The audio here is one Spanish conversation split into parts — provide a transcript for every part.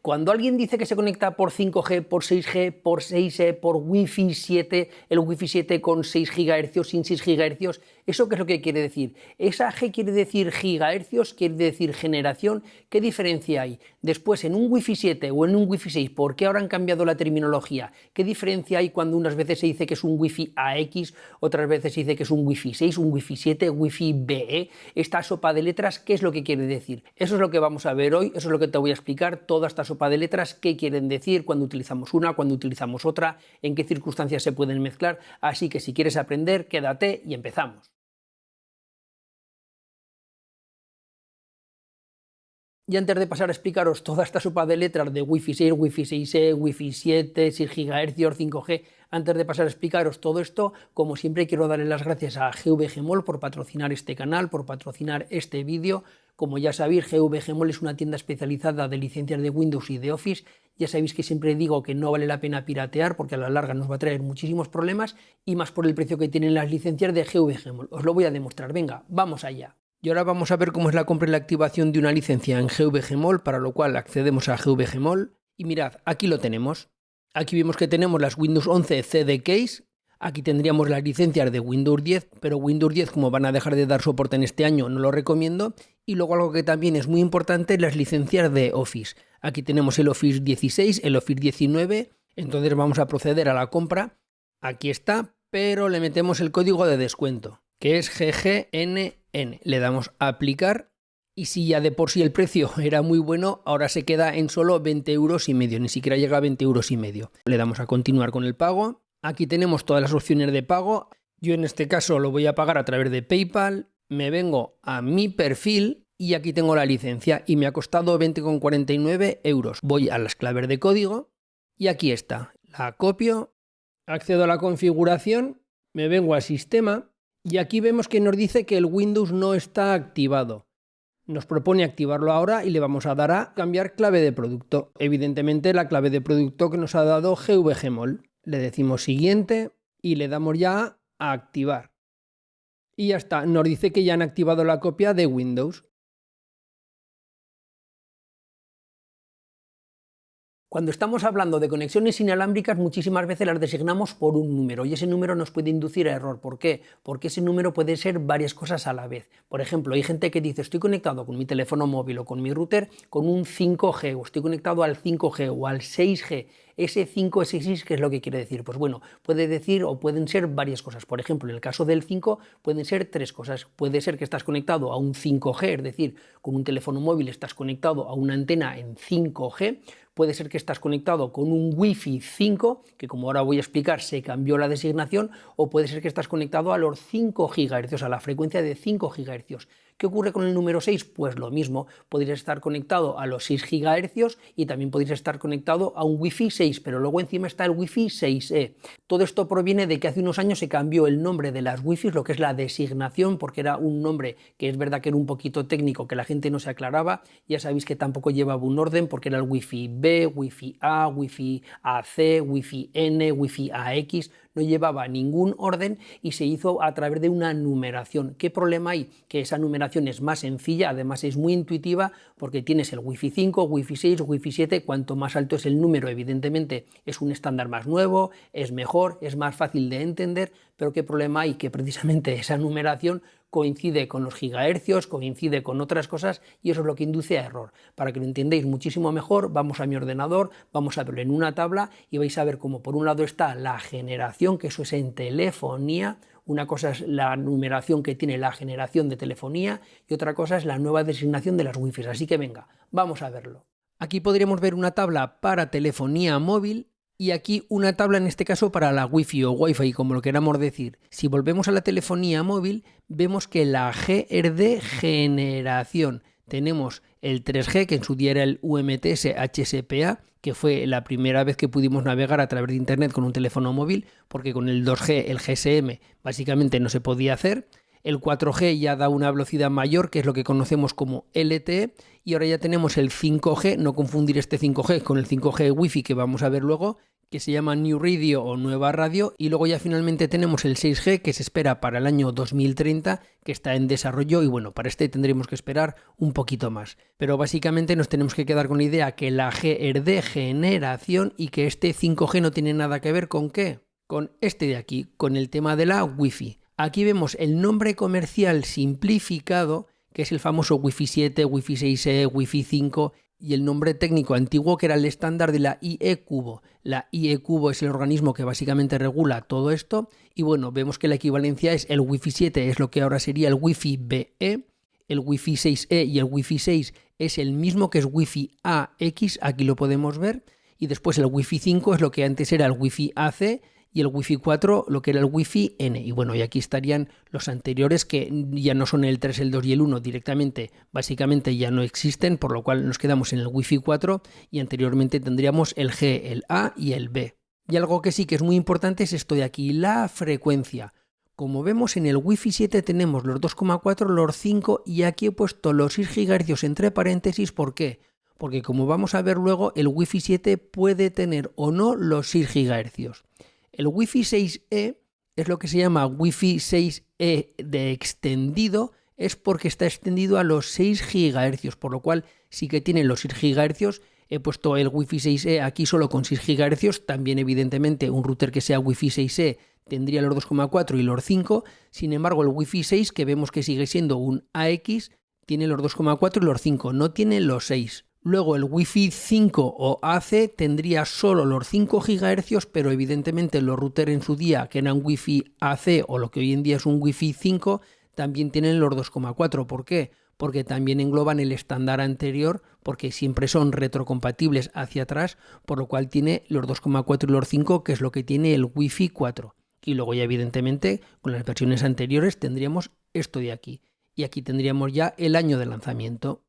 Cuando alguien dice que se conecta por 5G, por 6G, por 6E, por Wi-Fi 7, el Wi-Fi 7 con 6 GHz, sin 6 GHz, ¿eso qué es lo que quiere decir? ¿Esa G quiere decir gigahercios? ¿Quiere decir generación? ¿Qué diferencia hay? Después, en un Wi-Fi 7 o en un Wi-Fi 6, ¿por qué ahora han cambiado la terminología? ¿Qué diferencia hay cuando unas veces se dice que es un Wi-Fi AX, otras veces se dice que es un Wi-Fi 6, un Wi-Fi 7, Wi-Fi BE? Esta sopa de letras, ¿qué es lo que quiere decir? Eso es lo que vamos a ver hoy, eso es lo que te voy a explicar, toda esta sopa de letras, qué quieren decir, cuando utilizamos una, cuando utilizamos otra, en qué circunstancias se pueden mezclar. Así que si quieres aprender, quédate y empezamos. Y antes de pasar a explicaros toda esta sopa de letras de Wi-Fi 6, Wi-Fi 6E, Wi-Fi 7, 6 GHz, 5G, antes de pasar a explicaros todo esto, como siempre quiero darle las gracias a GVGMOL por patrocinar este canal, por patrocinar este vídeo. Como ya sabéis, GVGMOL es una tienda especializada de licencias de Windows y de Office. Ya sabéis que siempre digo que no vale la pena piratear porque a la larga nos va a traer muchísimos problemas y más por el precio que tienen las licencias de GVGMOL. Os lo voy a demostrar. Venga, vamos allá. Y ahora vamos a ver cómo es la compra y la activación de una licencia en GVGMOL, para lo cual accedemos a GVGMOL y mirad, aquí lo tenemos. Aquí vemos que tenemos las Windows 11 CD Case, aquí tendríamos las licencias de Windows 10, pero Windows 10 como van a dejar de dar soporte en este año no lo recomiendo. Y luego algo que también es muy importante, las licencias de Office. Aquí tenemos el Office 16, el Office 19, entonces vamos a proceder a la compra. Aquí está, pero le metemos el código de descuento, que es GGNN. Le damos a aplicar y si ya de por sí el precio era muy bueno, ahora se queda en solo 20,5 euros, ni siquiera llega a 20,5 euros. Le damos a continuar con el pago. Aquí tenemos todas las opciones de pago. Yo en este caso lo voy a pagar a través de PayPal. Me vengo a mi perfil y aquí tengo la licencia y me ha costado 20,49 euros. Voy a las claves de código y aquí está. La copio, accedo a la configuración, me vengo a sistema. Y aquí vemos que nos dice que el Windows no está activado. Nos propone activarlo ahora y le vamos a dar a cambiar clave de producto. Evidentemente la clave de producto que nos ha dado GVGMOL. Le decimos siguiente y le damos ya a activar. Y ya está, nos dice que ya han activado la copia de Windows. Cuando estamos hablando de conexiones inalámbricas, muchísimas veces las designamos por un número y ese número nos puede inducir a error. ¿Por qué? Porque ese número puede ser varias cosas a la vez. Por ejemplo, hay gente que dice estoy conectado con mi teléfono móvil o con mi router con un 5G o estoy conectado al 5G o al 6G. Ese 5, ese 6, ¿qué es lo que quiere decir? Pues bueno, puede decir o pueden ser varias cosas. Por ejemplo, en el caso del 5 pueden ser tres cosas. Puede ser que estás conectado a un 5G, es decir, con un teléfono móvil estás conectado a una antena en 5G. Puede ser que estás conectado con un Wi-Fi 5, que como ahora voy a explicar se cambió la designación, o puede ser que estás conectado a los 5 GHz, a la frecuencia de 5 GHz. ¿Qué ocurre con el número 6? Pues lo mismo, podrías estar conectado a los 6 GHz y también podrías estar conectado a un Wi-Fi 6, pero luego encima está el Wi-Fi 6E. Todo esto proviene de que hace unos años se cambió el nombre de las Wi-Fi, lo que es la designación, porque era un nombre que es verdad que era un poquito técnico, que la gente no se aclaraba. Ya sabéis que tampoco llevaba un orden, porque era el Wi-Fi B, Wi-Fi A, Wi-Fi AC, Wi-Fi N, Wi-Fi AX, no llevaba ningún orden y se hizo a través de una numeración. ¿Qué problema hay? Que esa numeración es más sencilla, además es muy intuitiva porque tienes el Wi-Fi 5, Wi-Fi 6, Wi-Fi 7, cuanto más alto es el número, evidentemente es un estándar más nuevo, es mejor, es más fácil de entender, pero ¿qué problema hay? Que precisamente esa numeración coincide con los gigahercios, coincide con otras cosas y eso es lo que induce a error. Para que lo entendáis muchísimo mejor, vamos a mi ordenador, vamos a verlo en una tabla y vais a ver cómo por un lado está la generación, que eso es en telefonía. Una cosa es la numeración que tiene la generación de telefonía y otra cosa es la nueva designación de las Wi-Fi. Así que venga, vamos a verlo. Aquí podríamos ver una tabla para telefonía móvil y aquí una tabla en este caso para la Wi-Fi o Wi-Fi, como lo queramos decir. Si volvemos a la telefonía móvil, vemos que la G es de generación. Tenemos el 3G, que en su día era el UMTS HSPA, que fue la primera vez que pudimos navegar a través de internet con un teléfono móvil, porque con el 2G, el GSM, básicamente no se podía hacer. El 4G ya da una velocidad mayor, que es lo que conocemos como LTE, y ahora ya tenemos el 5G, no confundir este 5G con el 5G Wi-Fi que vamos a ver luego, que se llama New Radio o Nueva Radio, y luego ya finalmente tenemos el 6G que se espera para el año 2030, que está en desarrollo, y bueno, para este tendremos que esperar un poquito más. Pero básicamente nos tenemos que quedar con la idea que la G es de generación y que este 5G no tiene nada que ver con ¿qué? Con este de aquí, con el tema de la Wi-Fi. Aquí vemos el nombre comercial simplificado, que es el famoso Wi-Fi 7, Wi-Fi 6E, Wi-Fi 5, y el nombre técnico antiguo que era el estándar de la IE Cubo. La IE Cubo es el organismo que básicamente regula todo esto, y bueno, vemos que la equivalencia es el Wi-Fi 7, es lo que ahora sería el Wi-Fi BE, el Wi-Fi 6E y el Wi-Fi 6 es el mismo que es Wi-Fi AX, aquí lo podemos ver, y después el Wi-Fi 5 es lo que antes era el Wi-Fi AC, y el Wi-Fi 4 lo que era el Wi-Fi N. Y bueno, y aquí estarían los anteriores que ya no son el 3, el 2 y el 1 directamente, básicamente ya no existen, por lo cual nos quedamos en el Wi-Fi 4 y anteriormente tendríamos el G, el A y el B. Y algo que sí que es muy importante es esto de aquí, la frecuencia. Como vemos en el Wi-Fi 7 tenemos los 2,4, los 5 y aquí he puesto los 6 GHz entre paréntesis, ¿por qué? Porque como vamos a ver luego, el Wi-Fi 7 puede tener o no los 6 GHz. El Wi-Fi 6E es lo que se llama Wi-Fi 6E de extendido, es porque está extendido a los 6 GHz, por lo cual sí que tiene los 6 GHz. He puesto el Wi-Fi 6E aquí solo con 6 GHz, también evidentemente un router que sea Wi-Fi 6E tendría los 2,4 y los 5, sin embargo el Wi-Fi 6, que vemos que sigue siendo un AX, tiene los 2,4 y los 5, no tiene los 6. Luego el Wi-Fi 5 o AC tendría solo los 5 GHz, pero evidentemente los routers en su día, que eran Wi-Fi AC o lo que hoy en día es un Wi-Fi 5, también tienen los 2,4. ¿Por qué? Porque también engloban el estándar anterior, porque siempre son retrocompatibles hacia atrás, por lo cual tiene los 2,4 y los 5, que es lo que tiene el Wi-Fi 4. Y luego ya evidentemente con las versiones anteriores tendríamos esto de aquí. Y aquí tendríamos ya el año de lanzamiento.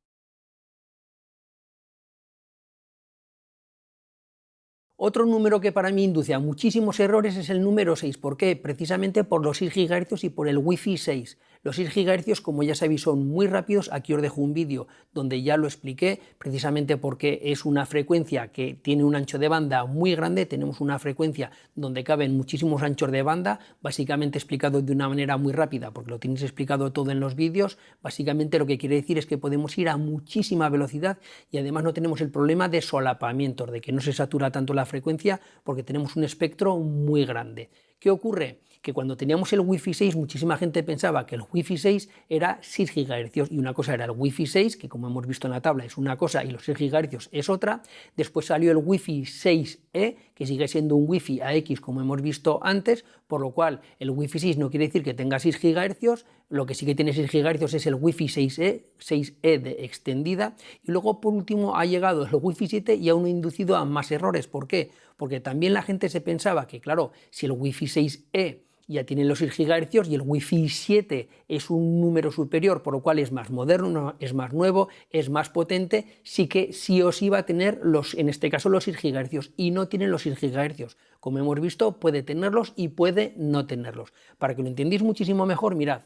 Otro número que para mí induce a muchísimos errores es el número 6. ¿Por qué? Precisamente por los 6 GHz y por el Wi-Fi 6. Los 6 GHz, como ya sabéis, son muy rápidos. Aquí os dejo un vídeo donde ya lo expliqué, precisamente porque es una frecuencia que tiene un ancho de banda muy grande. Tenemos una frecuencia donde caben muchísimos anchos de banda, básicamente explicado de una manera muy rápida, porque lo tenéis explicado todo en los vídeos. Básicamente lo que quiere decir es que podemos ir a muchísima velocidad y además no tenemos el problema de solapamientos, de que no se satura tanto la frecuencia porque tenemos un espectro muy grande. ¿Qué ocurre? Que cuando teníamos el Wi-Fi 6 muchísima gente pensaba que el Wi-Fi 6 era 6 GHz y una cosa era el Wi-Fi 6, que como hemos visto en la tabla es una cosa y los 6 GHz es otra. Después salió el Wi-Fi 6E, que sigue siendo un Wi-Fi AX como hemos visto antes, por lo cual el Wi-Fi 6 no quiere decir que tenga 6 GHz, lo que sí que tiene 6 GHz es el Wi-Fi 6E de extendida, y luego por último ha llegado el Wi-Fi 7 y aún ha inducido a más errores. ¿Por qué? Porque también la gente se pensaba que, claro, si el Wi-Fi 6E ya tiene los 6 GHz y el Wi-Fi 7 es un número superior, por lo cual es más moderno, es más nuevo, es más potente, sí que sí o sí va a tener en este caso los 6 GHz y no tienen los 6 GHz. Como hemos visto, puede tenerlos y puede no tenerlos. Para que lo entendáis muchísimo mejor, mirad.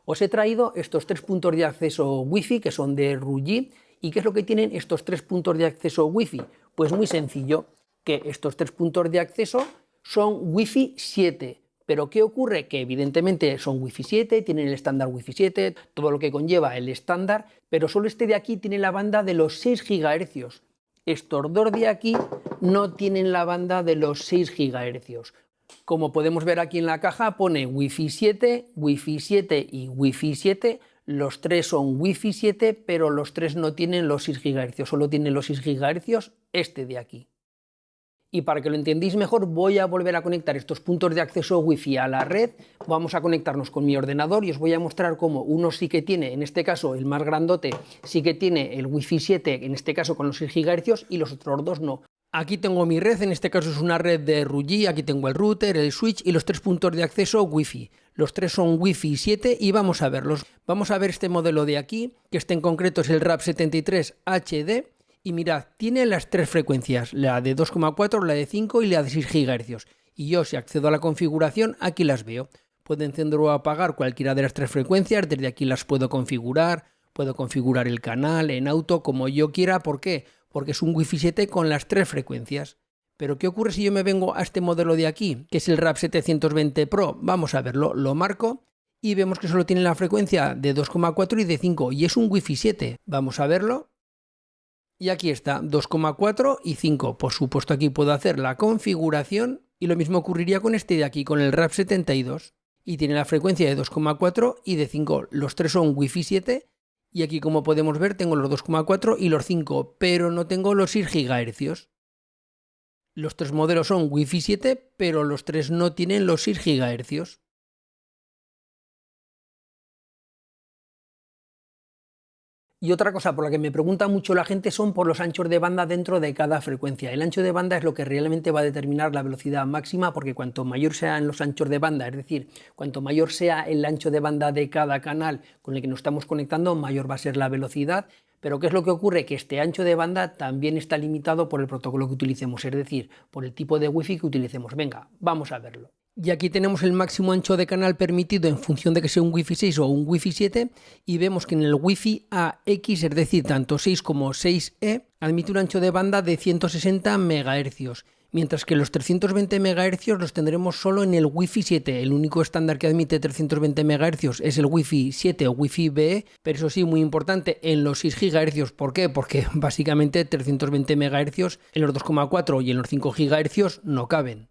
Os he traído estos 3 puntos de acceso Wi-Fi que son de Ruji. ¿Y qué es lo que tienen estos 3 puntos de acceso Wi-Fi? Pues muy sencillo, que estos 3 puntos de acceso son Wi-Fi 7. Pero ¿qué ocurre? Que evidentemente son Wi-Fi 7, tienen el estándar Wi-Fi 7, todo lo que conlleva el estándar, pero solo este de aquí tiene la banda de los 6 GHz. Estos dos de aquí no tienen la banda de los 6 GHz. Como podemos ver aquí en la caja pone Wi-Fi 7, Wi-Fi 7 y Wi-Fi 7. Los tres son Wi-Fi 7, pero los tres no tienen los 6 GHz, solo tienen los 6 GHz este de aquí. Y para que lo entendáis mejor voy a volver a conectar estos puntos de acceso Wi-Fi a la red. Vamos a conectarnos con mi ordenador y os voy a mostrar cómo uno sí que tiene, en este caso el más grandote, sí que tiene el Wi-Fi 7, en este caso con los 6 GHz y los otros dos no. Aquí tengo mi red, en este caso es una red de Ruji, aquí tengo el router, el switch y los 3 puntos de acceso Wi-Fi. Los tres son Wi-Fi 7 y vamos a verlos. Vamos a ver este modelo de aquí, que este en concreto es el RAP73 HD. Y mirad, tiene las 3 frecuencias, la de 2,4, la de 5 y la de 6 GHz. Y yo si accedo a la configuración, aquí las veo. Puedo encender o apagar cualquiera de las tres frecuencias, desde aquí las puedo configurar el canal en auto como yo quiera. ¿Por qué? Porque es un Wi-Fi 7 con las tres frecuencias. Pero ¿qué ocurre si yo me vengo a este modelo de aquí, que es el RAP 720 Pro? Vamos a verlo, lo marco y vemos que solo tiene la frecuencia de 2,4 y de 5 y es un Wi-Fi 7. Vamos a verlo. Y aquí está, 2,4 y 5. Por supuesto, aquí puedo hacer la configuración y lo mismo ocurriría con este de aquí, con el RAP 72. Y tiene la frecuencia de 2,4 y de 5. Los tres son Wi-Fi 7 y aquí, como podemos ver, tengo los 2,4 y los 5, pero no tengo los 6 GHz. Los tres modelos son Wi-Fi 7, pero los tres no tienen los 6 GHz. Y otra cosa por la que me pregunta mucho la gente son por los anchos de banda dentro de cada frecuencia. El ancho de banda es lo que realmente va a determinar la velocidad máxima, porque cuanto mayor sean los anchos de banda, es decir, cuanto mayor sea el ancho de banda de cada canal con el que nos estamos conectando, mayor va a ser la velocidad. Pero ¿qué es lo que ocurre? Que este ancho de banda también está limitado por el protocolo que utilicemos, es decir, por el tipo de Wi-Fi que utilicemos. Venga, vamos a verlo. Y aquí tenemos el máximo ancho de canal permitido en función de que sea un Wi-Fi 6 o un Wi-Fi 7 y vemos que en el Wi-Fi AX, es decir, tanto 6 como 6E, admite un ancho de banda de 160 MHz, mientras que los 320 MHz los tendremos solo en el Wi-Fi 7. El único estándar que admite 320 MHz es el Wi-Fi 7 o Wi-Fi BE, pero eso sí, muy importante, en los 6 GHz. ¿Por qué? Porque básicamente 320 MHz en los 2,4 y en los 5 GHz no caben.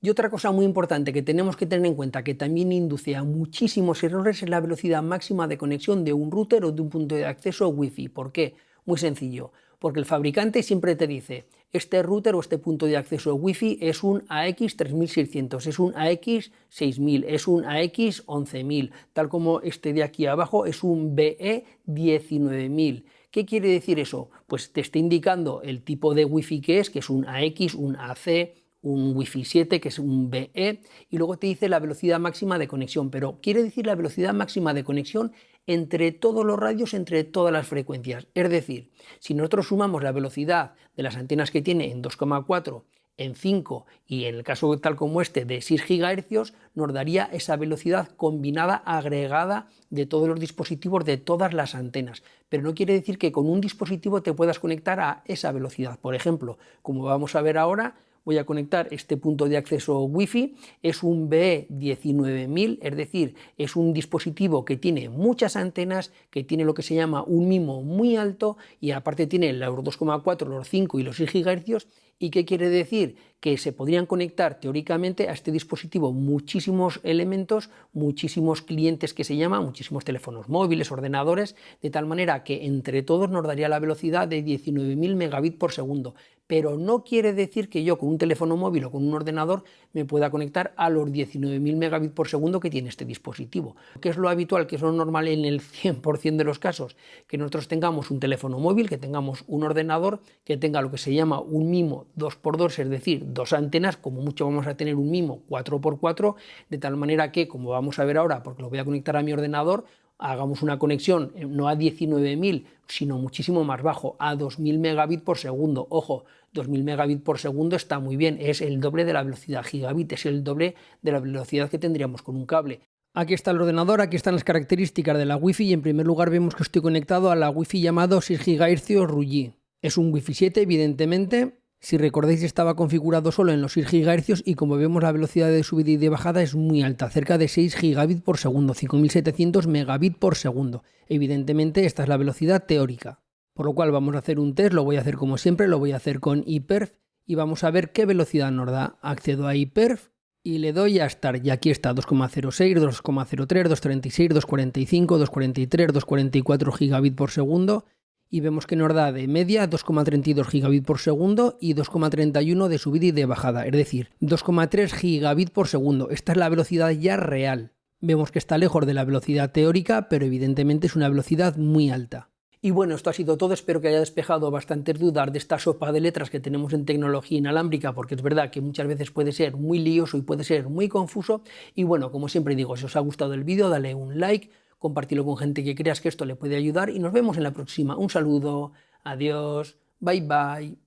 Y otra cosa muy importante que tenemos que tener en cuenta, que también induce a muchísimos errores, es la velocidad máxima de conexión de un router o de un punto de acceso Wi-Fi. ¿Por qué? Muy sencillo, porque el fabricante siempre te dice, este router o este punto de acceso Wi-Fi es un AX3600, es un AX6000, es un AX11000, tal como este de aquí abajo es un BE19000. ¿Qué quiere decir eso? Pues te está indicando el tipo de Wi-Fi que es un AX, un AC, un Wi-Fi 7, que es un BE, y luego te dice la velocidad máxima de conexión, pero quiere decir la velocidad máxima de conexión entre todos los radios, entre todas las frecuencias. Es decir, si nosotros sumamos la velocidad de las antenas que tiene en 2,4, en 5 y en el caso tal como este de 6 GHz, nos daría esa velocidad combinada agregada de todos los dispositivos, de todas las antenas. Pero no quiere decir que con un dispositivo te puedas conectar a esa velocidad. Por ejemplo, como vamos a ver ahora, voy a conectar este punto de acceso Wi-Fi, es un BE19000, es decir, es un dispositivo que tiene muchas antenas, que tiene lo que se llama un MIMO muy alto y aparte tiene los 2,4, los 5 y los 6 GHz. ¿Y qué quiere decir? Que se podrían conectar teóricamente a este dispositivo muchísimos elementos, muchísimos clientes que se llaman, muchísimos teléfonos móviles, ordenadores, de tal manera que entre todos nos daría la velocidad de 19.000 megabits por segundo. Pero no quiere decir que yo con un teléfono móvil o con un ordenador me pueda conectar a los 19.000 megabits por segundo que tiene este dispositivo. ¿Qué es lo habitual, que es lo normal en el 100% de los casos? Que nosotros tengamos un teléfono móvil, que tengamos un ordenador, que tenga lo que se llama un MIMO 2x2, es decir, dos antenas, como mucho vamos a tener un MIMO 4x4, de tal manera que, como vamos a ver ahora, porque lo voy a conectar a mi ordenador, hagamos una conexión no a 19.000, sino muchísimo más bajo, a 2.000 megabits por segundo. Ojo, 2.000 megabits por segundo está muy bien, es el doble de la velocidad gigabit, es el doble de la velocidad que tendríamos con un cable. Aquí está el ordenador, aquí están las características de la Wi-Fi y en primer lugar vemos que estoy conectado a la Wi-Fi llamado 6 GHz Ruggie. Es un Wi-Fi 7, evidentemente. Si recordáis, estaba configurado solo en los 6 GHz y como vemos la velocidad de subida y de bajada es muy alta, cerca de 6 gigabits por segundo, 5700 megabits por segundo. Evidentemente esta es la velocidad teórica. Por lo cual vamos a hacer un test, lo voy a hacer como siempre, lo voy a hacer con iPerf y vamos a ver qué velocidad nos da. Accedo a iPerf y le doy a Start y aquí está 2,06, 2,03, 2,36, 2,45, 2,43, 2,44 gigabits por segundo. Y vemos que nos da de media 2,32 gigabits por segundo y 2,31 de subida y de bajada, es decir, 2,3 gigabits por segundo. Esta es la velocidad ya real. Vemos que está lejos de la velocidad teórica, pero evidentemente es una velocidad muy alta. Y bueno, esto ha sido todo, espero que haya despejado bastantes dudas de esta sopa de letras que tenemos en tecnología inalámbrica, porque es verdad que muchas veces puede ser muy lioso y puede ser muy confuso. Y bueno, como siempre digo, si os ha gustado el vídeo, dale un like, compartirlo con gente que creas que esto le puede ayudar y nos vemos en la próxima. Un saludo, adiós, bye bye.